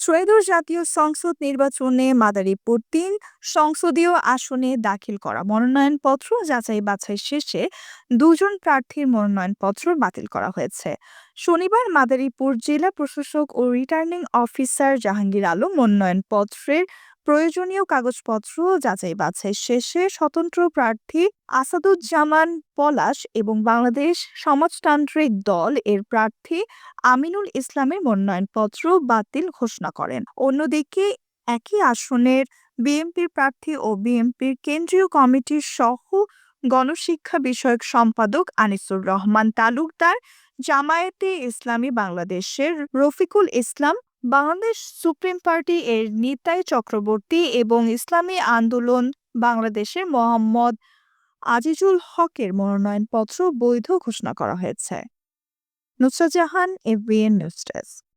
ত্রয়োদশ জাতীয় সংসদ নির্বাচনে মাদারীপুর ৩ সংসদীয় আসনে দাখিল করা মনোনয়নপত্র যাচাই-বাছাই শেষে ২ জন প্রার্থীর মনোনয়নপত্র বাতিল করা হয়েছে। শনিবার মাদারীপুর জেলা প্রশাসক ও রিটার্নিং অফিসার জাহাঙ্গীর আলম মনোনয়নপত্রের প্রয়োজনীয় কাগজপত্র যাচাই-বাছাই শেষে স্বতন্ত্র প্রার্থী আসাদুজ্জামান পলাশ এবং বাংলাদেশ সমাজতান্ত্রিক দল এর প্রার্থী আমিনুল ইসলামের মনোনয়নপত্র বাতিল ঘোষণা করেন। অন্যদিকে একই আসনের বিএনপির প্রার্থী ও বিএনপির কেন্দ্রীয় কমিটির গণশিক্ষা বিষয়ক সম্পাদক আনিসুর রহমান তালুকদার, জামায়াতে ইসলামী বাংলাদেশের রফিকুল ইসলাম, বাংলাদেশ সুপ্রিম পার্টি এর নিতাই চক্রবর্তী এবং ইসলামী আন্দোলন বাংলাদেশের মোহাম্মদ আজিজুল হকের মনোনয়নপত্র বৈধ ঘোষণা করা হয়েছে। Nusrat Jahan, এফবিএন news desk.